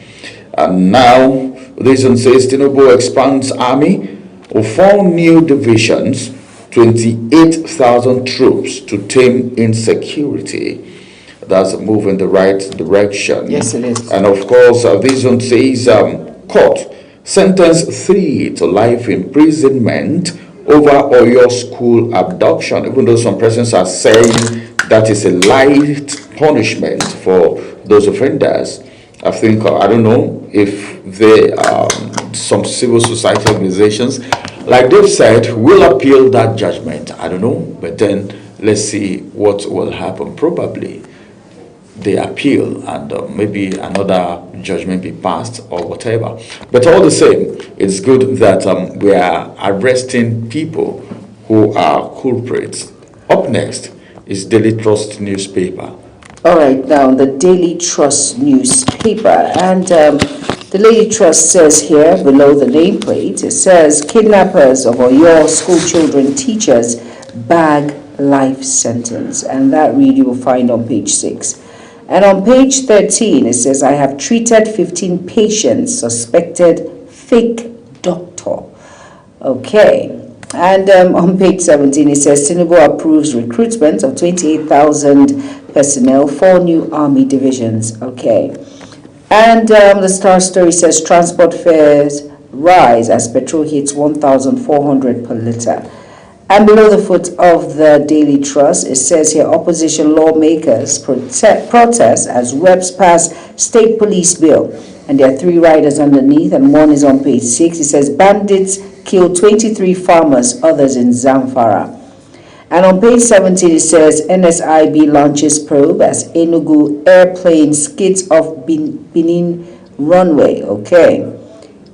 S1: And now, this one says Tinubu expands army of 4 new divisions, 28,000 troops to tame insecurity. That's a move in the right direction.
S2: Yes, it is.
S1: And of course, this one says court sentenced 3 to life imprisonment over Oyo school abduction, even though some persons are saying that is a light punishment for those offenders. I think, I don't know if they some civil society organizations, like they've said, will appeal that judgment. I don't know, but then let's see what will happen. Probably they appeal and maybe another judgment be passed or whatever. But all the same, it's good that we are arresting people who are culprits. Up next is Daily Trust newspaper.
S2: All right, now the Daily Trust newspaper. And the Daily Trust says here below the nameplate, it says kidnappers of Oyo school children teachers bag life sentence. And that read you will find on page 6. And on page 13, it says, I have treated 15 patients, suspected fake doctor. Okay. And on page 17, it says, Tinubu approves recruitment of 28,000 personnel, 4 new army divisions. Okay. And the Star Story says transport fares rise as petrol hits 1,400 per litre. And below the foot of the Daily Trust, it says here opposition lawmakers protest as reps pass state police bill. And there are 3 riders underneath, and one is on page 6. It says bandits kill 23 farmers, others in Zamfara. And on page 17, it says NSIB launches probe as Enugu airplane skids off Benin runway. Okay.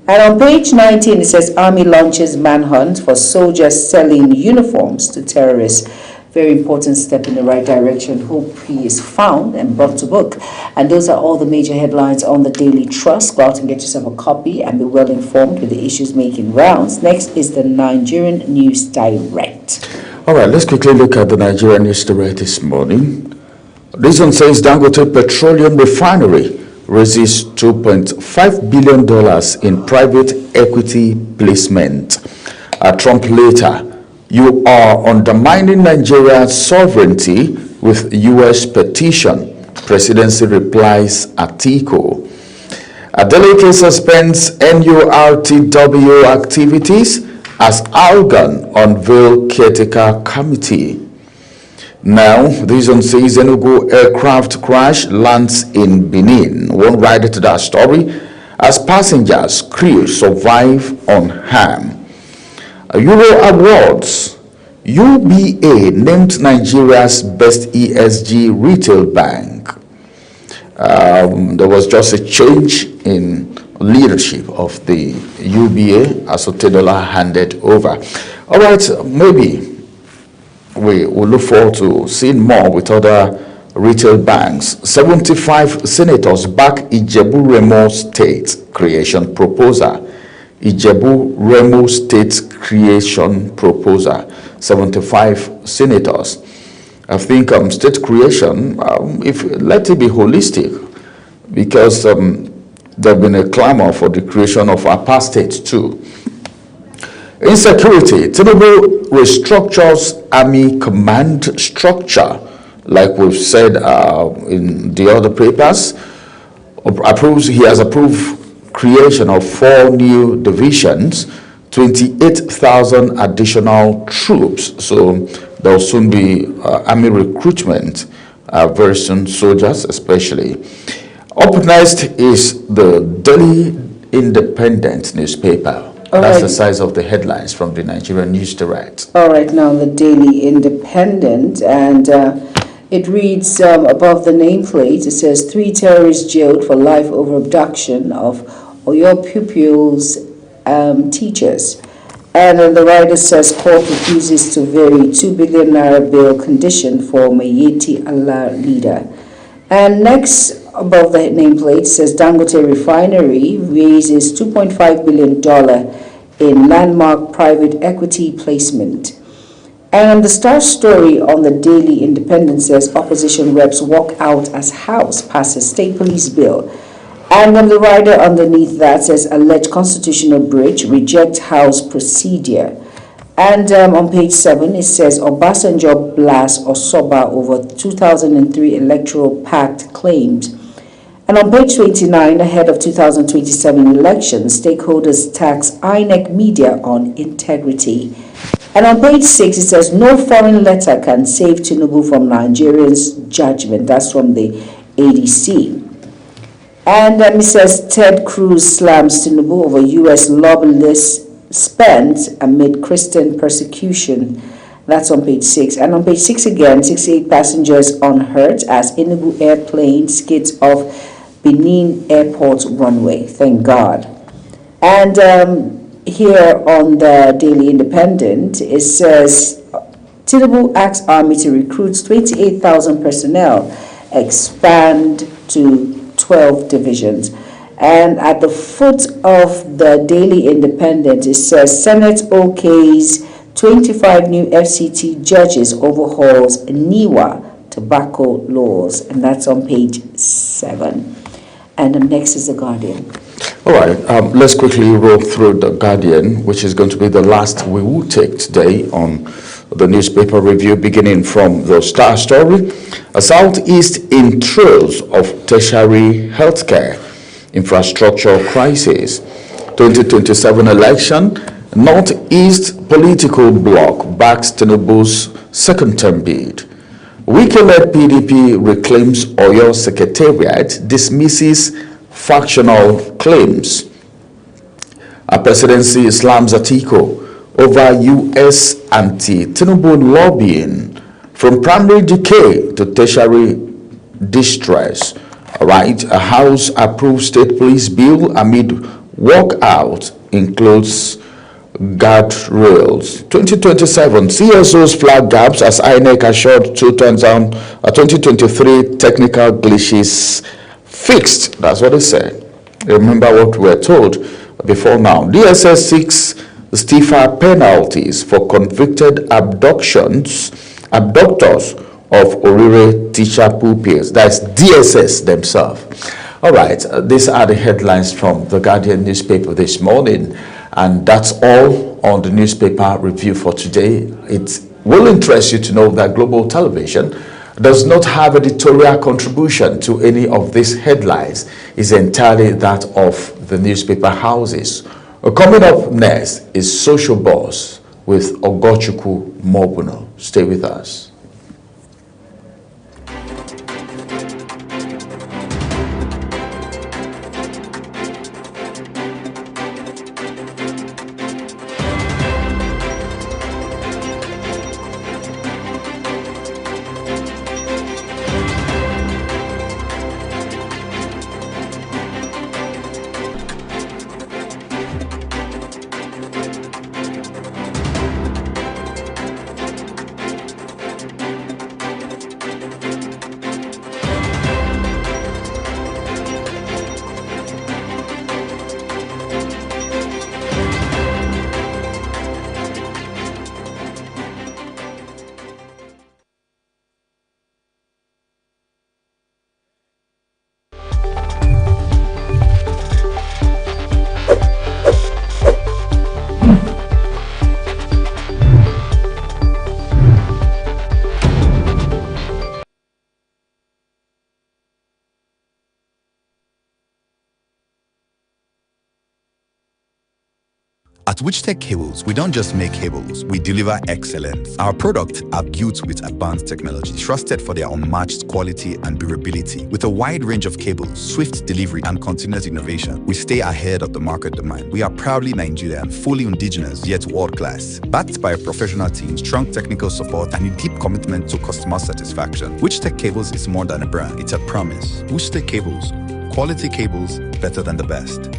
S2: And on page 19, it says Army launches manhunt for soldiers selling uniforms to terrorists. Very important step in the right direction. Hope he is found and brought to book. And those are all the major headlines on the Daily Trust. Go out and get yourself a copy and be well informed with the issues making rounds. Next is the Nigerian News Direct.
S1: All right, let's quickly look at the Nigerian News Direct this morning. This one says Dangote Petroleum Refinery raises $2.5 billion in private equity placement. Trump later, you are undermining Nigeria's sovereignty with U.S. petition. Presidency replies Atiku. Adeleke suspends NURTW activities as Algon unveil caretaker committee. Now, this one says Enugu aircraft crash lands in Benin. One rider to that story as passengers, crew survive unharmed. Euro Awards. UBA named Nigeria's best ESG retail bank. There was just a change in leadership of the UBA as Otedola handed over. All right, maybe we will look forward to seeing more with other retail banks. 75 senators back Ijebu Remo State creation proposal. Ijebu Remo State creation proposal. 75 senators. I think state creation, let it be holistic, because there have been a clamor for the creation of APA state too. Insecurity. Tinubu restructures army command structure, like we've said in the other papers. He has approved creation of 4 new divisions, 28,000 additional troops. So there will soon be army recruitment, very soon, soldiers especially. Up next is the Daily Independent newspaper. That's the size of the headlines from the Nigerian News Direct.
S2: All right, now the Daily Independent, and it reads above the nameplate, it says 3 terrorists jailed for life over abduction of Oyo pupils, teachers. And then the writer says court refuses to vary 2 billion naira bail condition for Mayeti Allah leader. And next, above the nameplate, says Dangote Refinery raises $2.5 billion in landmark private equity placement. And the Star Story on the Daily Independent says opposition reps walk out as House passes state police bill. And then the rider underneath that says alleged constitutional breach, reject House procedure. And on page 7, it says Obasanjo blasts Osoba over 2003 electoral pact claims. And on page 29, ahead of 2027 elections, stakeholders tax INEC media on integrity. And on page 6, it says no foreign letter can save Tinubu from Nigerians' judgment. That's from the ADC. And it says Ted Cruz slams Tinubu over U.S. lobbyist spent amid Christian persecution. That's on page 6. And on page 6 again, 68 passengers unhurt as Enugu airplane skids off Benin Airport runway. Thank God. And here on the Daily Independent, it says Tinubu asks Army to recruit 28,000 personnel, expand to 12 divisions. And at the foot of the Daily Independent, it says Senate OK's 25 new FCT judges overhauls NIWA tobacco laws. And that's on page 7. And next is The Guardian.
S1: All right, let's quickly roll through The Guardian, which is going to be the last we will take today on the newspaper review, beginning from the Star Story. A Southeast in trails of tertiary healthcare. infrastructure crisis. 2027 election, Northeast political bloc backs Tinubu's second-term bid. Wike-led PDP reclaims Oyo Secretariat, dismisses factional claims. A presidency slams Atiku over U.S. anti-Tinubu lobbying, from primary decay to tertiary distress. All right, a House approved state police bill amid walkout includes guardrails. 2027 CSOs flag gaps as INEC assured 2023 technical glitches fixed. That's what they said. Remember what we were told before now. DSS seeks stiffer penalties for convicted abductors of Orire teacher pupils. That's DSS themselves. All right, these are the headlines from the Guardian newspaper this morning, and that's all on the newspaper review for today. It will interest you to know that Global Television does not have editorial contribution to any of these headlines. It's entirely that of the newspaper houses. Coming up next is Social Boss with Ogochukwu Mobuno. Stay with us.
S5: At Wichtech Cables, we don't just make cables, we deliver excellence. Our products are built with advanced technology, trusted for their unmatched quality and durability. With a wide range of cables, swift delivery, and continuous innovation, we stay ahead of the market demand. We are proudly Nigerian, fully indigenous, yet world-class. Backed by a professional team, strong technical support, and a deep commitment to customer satisfaction. Wichtech Cables is more than a brand, it's a promise. Wichtech Cables, quality cables better than the best.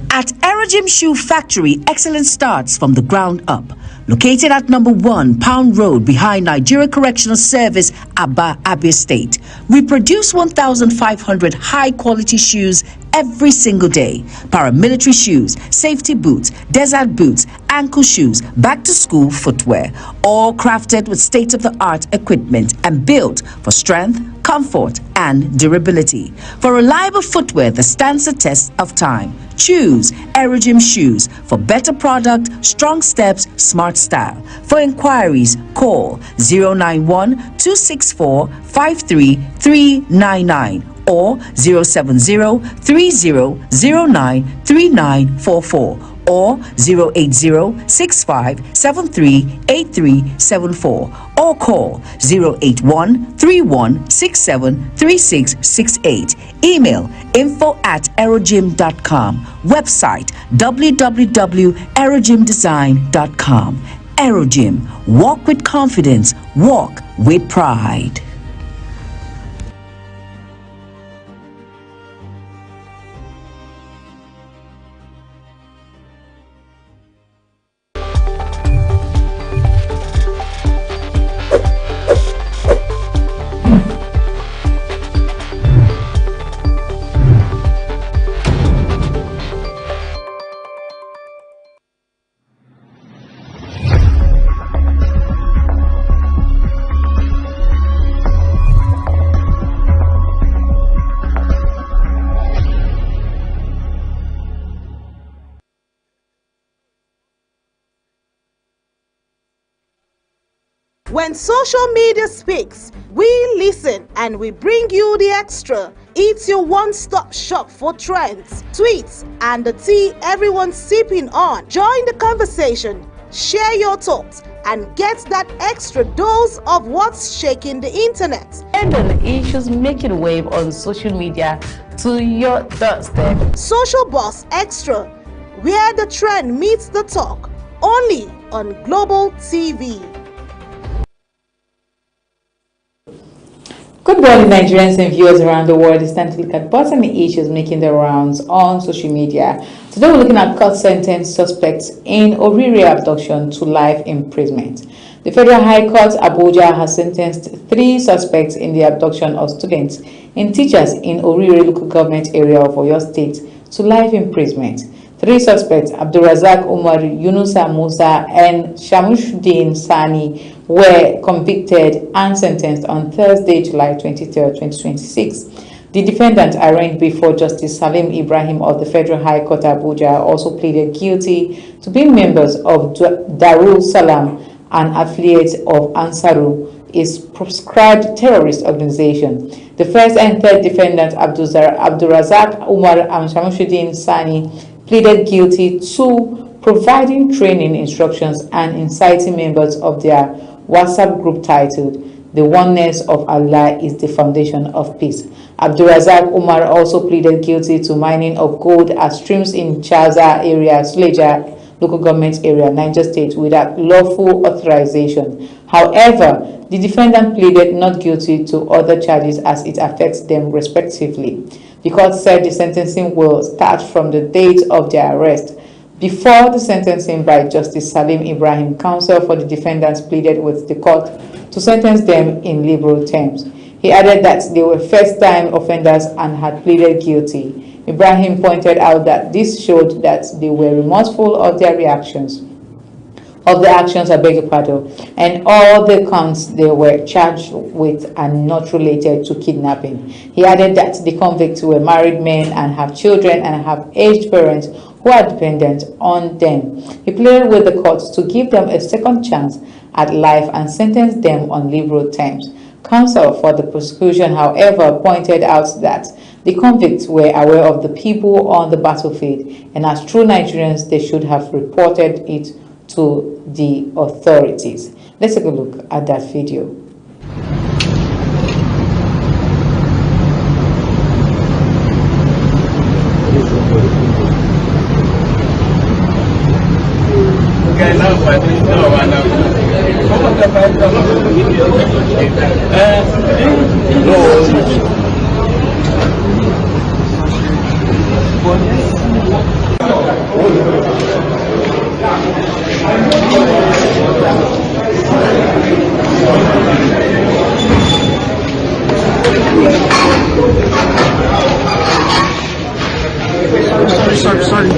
S2: At Aerogym Shoe Factory, excellence starts from the ground up. Located at number 1 Pound Road behind Nigeria Correctional Service, Aba, Abia State. We produce 1,500 high-quality shoes every single day. Paramilitary shoes, safety boots, desert boots, ankle shoes, back-to-school footwear. All crafted with state-of-the-art equipment and built for strength, comfort, and durability. For reliable footwear that stands the test of time, choose Aerogym Shoes for better product, strong steps, smart style. For inquiries, call 091-264-53399 or 070-3009-3944 or 080-6573-8374 or call 081-3167-3668. Email info@aerogym.com. Website www.aerogymdesign.com. Aerogym. Walk with confidence. Walk with pride.
S3: When social media speaks,
S6: We listen and we bring you the extra. It's your one-stop shop for trends, tweets, and the tea everyone's sipping on. Join the conversation, share your thoughts, and get that extra dose of what's shaking the internet.
S7: And on issues making wave on social media to your doorstep.
S6: Social Boss Extra, where the trend meets the talk, only on Global TV.
S8: Good morning, Nigerians and viewers around the world. It's time to look at bottom issues making the rounds on social media. Today we're looking at court sentence suspects in Orire abduction to life imprisonment. The Federal High Court Abuja has sentenced 3 suspects in the abduction of students and teachers in Orire local government area of Oyo State to life imprisonment. 3 suspects, Abdulrazak Umar, Yunusa Musa, and Shamushuddin Sani, were convicted and sentenced on Thursday, July 23, 2026. The defendants arraigned before Justice Salim Ibrahim of the Federal High Court Abuja also pleaded guilty to being members of Darul Salam, an affiliate of Ansaru, is proscribed terrorist organization. The first and third defendants, Abdulrazak Umar and Shamushuddin Sani, pleaded guilty to providing training instructions and inciting members of their WhatsApp group titled "The Oneness of Allah is the Foundation of Peace." Abdulrazak Umar also pleaded guilty to mining of gold at streams in Chaza area, Suleja local government area, Niger State, without lawful authorization. However, the defendant pleaded not guilty to other charges as it affects them respectively. The court said the sentencing will start from the date of their arrest. Before the sentencing by Justice Salim Ibrahim, counsel for the defendants pleaded with the court to sentence them in liberal terms. He added that they were first-time offenders and had pleaded guilty. Ibrahim pointed out that this showed that they were remorseful of their actions, and all the counts they were charged with are not related to kidnapping. He added that the convicts were married men and have children and have aged parents who are dependent on them. He pleaded with the courts to give them a second chance at life and sentence them on liberal terms. Counsel for the prosecution, however, pointed out that the convicts were aware of the people on the battlefield, and as true Nigerians, they should have reported it to the authorities. Let's take a look at that video.
S9: Sorry.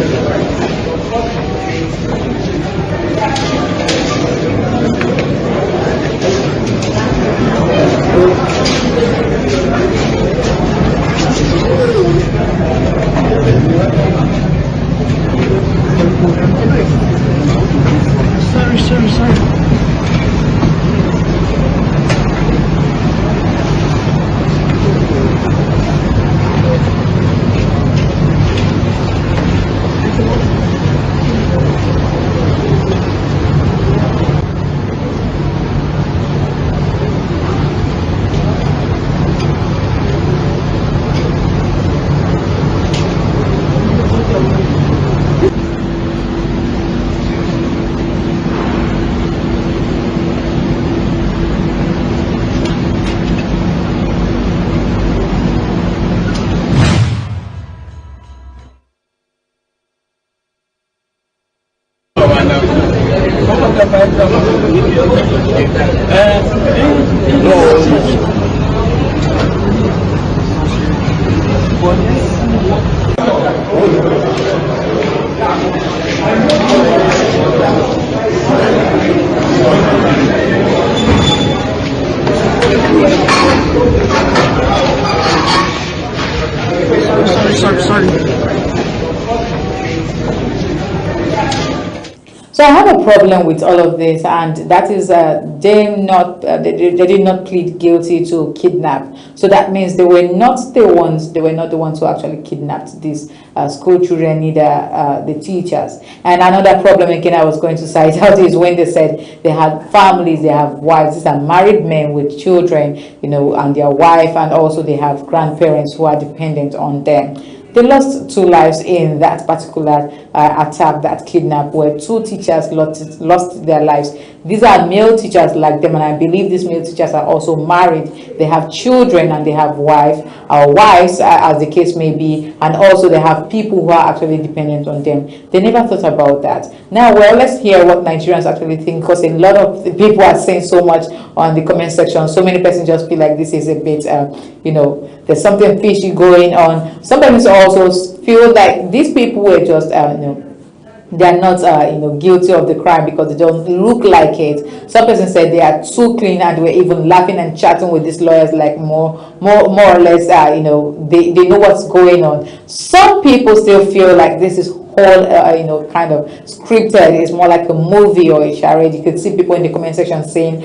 S8: So I have a problem with all of this, and that is they did not plead guilty to kidnap. So that means they were not the ones who actually kidnapped these school children, neither the teachers. And another problem again I was going to cite out is when they said they had families, they have wives. These are married men with children, and their wife, and also they have grandparents who are dependent on them. They lost 2 lives in that particular attack, that kidnap, where 2 teachers lost their lives. These are male teachers like them, and I believe these male teachers are also married. They have children and they have wives, as the case may be, and also they have people who are actually dependent on them. They never thought about that. Now, well, let's hear what Nigerians actually think, because a lot of people are saying so much on the comment section. So many persons just feel like this is a bit, there's something fishy going on. Some persons also feel like these people were just, they are not, guilty of the crime because they don't look like it. Some person said they are too clean, and they were even laughing and chatting with these lawyers like more or less, they know what's going on. Some people still feel like this is whole, kind of scripted. It's more like a movie or a charade. You could see people in the comment section saying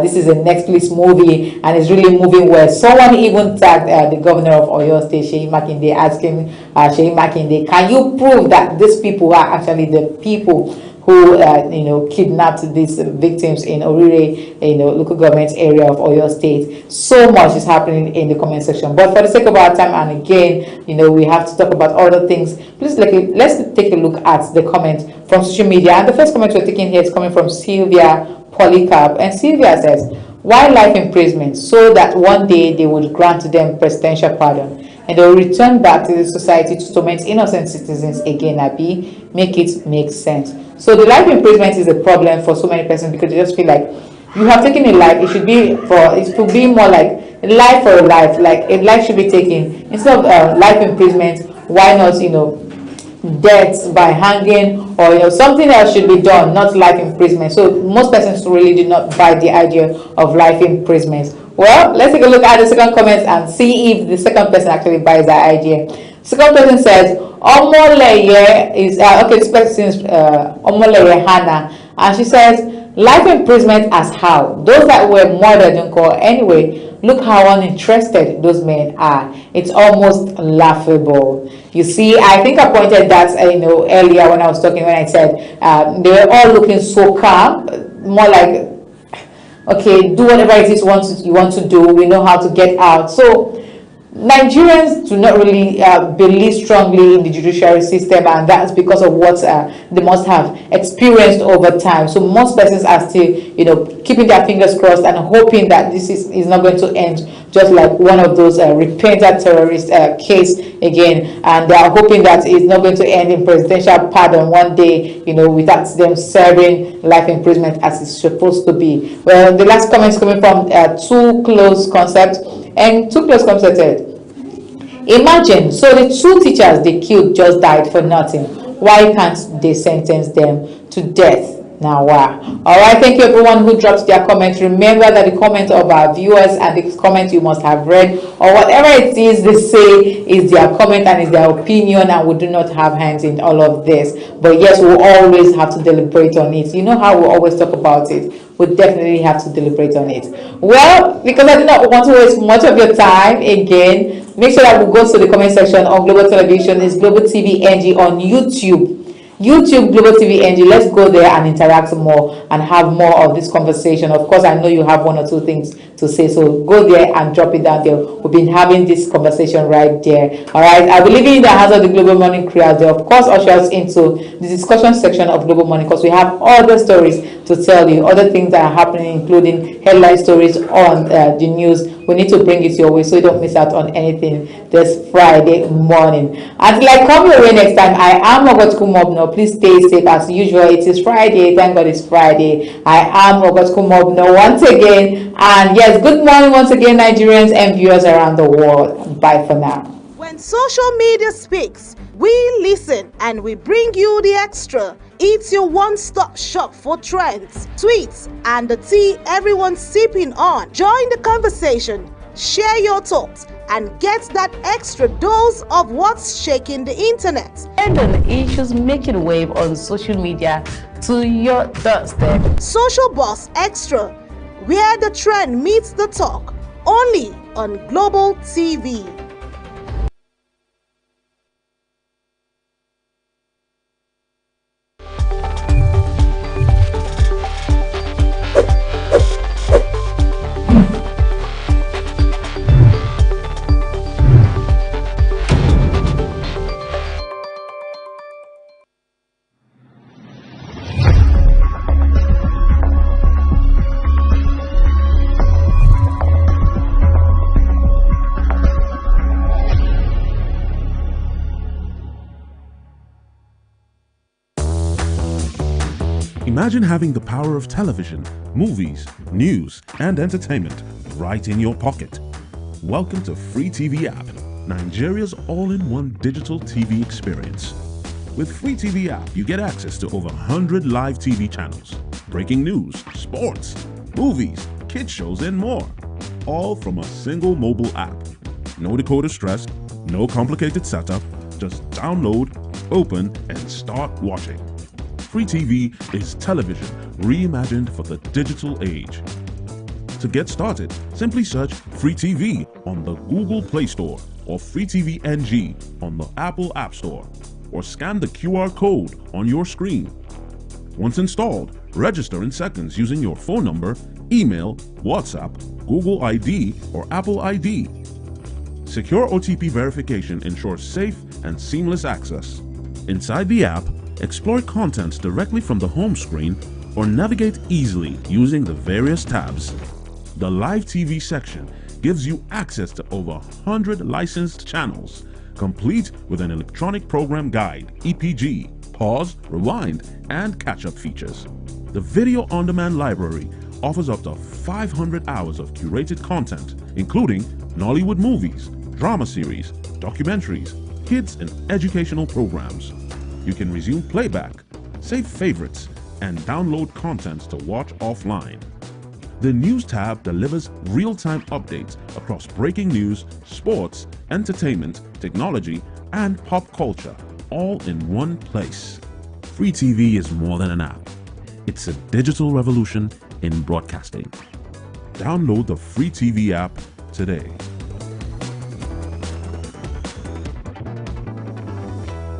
S8: this is a Netflix movie and it's really moving well. Someone even tagged the governor of Oyo State, Seyi Makinde, asking Seyi Makinde, can you prove that these people are actually the people who kidnapped these victims in Orire, local government area of Oyo State? So much is happening in the comment section. But for the sake of our time, and again, we have to talk about other things. Please, let's take a look at the comments from social media. And the first comment we're taking here is coming from Sylvia Polycarp. And Sylvia says, why life imprisonment? So that one day they would grant them presidential pardon and they will return back to the society to torment innocent citizens again. Abi, make it make sense. So the life imprisonment is a problem for so many persons because they just feel like you have taken a life. It should be more like a life for a life. Like a life should be taken instead of life imprisonment. Why not, death by hanging or something else should be done, not life imprisonment. So most persons really do not buy the idea of life imprisonment. Well, let's take a look at the second comment and see if the second person actually buys that idea. Second person says, Omoleye is this person is Omoleye Hannah, and she says, life imprisonment as how? Those that were murdered don't call anyway. Look how uninterested those men are. It's almost laughable. You see, I think I pointed that earlier when I was talking, when I said they were all looking so calm, more like, okay, do whatever it is you want to do. We know how to get out. So Nigerians do not really believe strongly in the judiciary system, and that's because of what they must have experienced over time. So most persons are still, keeping their fingers crossed and hoping that this is not going to end just like one of those repentant terrorist case again, and they are hoping that it's not going to end in presidential pardon one day, without them serving life imprisonment as it's supposed to be. Well, the last comment is coming from Too Close Concept. And Too Close Concept said, imagine, so the 2 teachers they killed just died for nothing. Why can't they sentence them to death? Now, wow. All right, thank you everyone who dropped their comments. Remember that the comment of our viewers and the comment you must have read or whatever it is they say is their comment and is their opinion, and we do not have hands in all of this. But yes, we always have to deliberate on it. You know how we always talk about it. We definitely have to deliberate on it. Well, because I do not want to waste much of your time again, make sure that we go to the comment section on Global Television. It's Global TV NG on YouTube. Global TV NG. Let's go there and interact more and have more of this conversation. Of course, I know you have 1 or 2 things to say, so go there and drop it down there. We've been having this conversation right there. All right, I believe in the hands of the Global Morning crew out there. Of course, usher us into the discussion section of Global Morning, because we have other stories to tell you, other things that are happening, including headline stories on the news. We need to bring it your way so you don't miss out on anything this Friday morning. Until I come your way next time, I am Ogotku Mobno. Please stay safe as usual. It is Friday. Thank God it's Friday. I am Ogotku Mobno once again. And yes, good morning once again, Nigerians and viewers around the world. Bye for now.
S6: When social media speaks, we listen and we bring you the extra. It's your one-stop shop for trends, tweets, and the tea everyone's sipping on. Join the conversation, share your thoughts, and get that extra dose of what's shaking the internet.
S7: And on issues making wave on social media to your doorstep.
S6: Social Buzz Extra, where the trend meets the talk, only on Global TV.
S9: Imagine having the power of television, movies, news, and entertainment right in your pocket. Welcome to Free TV App, Nigeria's all-in-one digital TV experience. With Free TV App, you get access to over 100 live TV channels, breaking news, sports, movies, kids shows, and more, all from a single mobile app. No decoder stress, no complicated setup, just download, open, and start watching. Free TV is television reimagined for the digital age. To get started, simply search Free TV on the Google Play Store or Free TV NG on the Apple App Store, or scan the QR code on your screen. Once installed, register in seconds using your phone number, email, WhatsApp, Google ID, or Apple ID. Secure OTP verification ensures safe and seamless access. Inside the app, explore content directly from the home screen or navigate easily using the various tabs. The Live TV section gives you access to over 100 licensed channels, complete with an electronic program guide, EPG, pause, rewind, and catch-up features. The Video On Demand library offers up to 500 hours of curated content, including Nollywood movies, drama series, documentaries, kids and educational programs. You can resume playback, save favorites, and download content to watch offline. The News tab delivers real-time updates across breaking news, sports, entertainment, technology, and pop culture, all in one place. Free TV is more than an app. It's a digital revolution in broadcasting. Download the Free TV app today.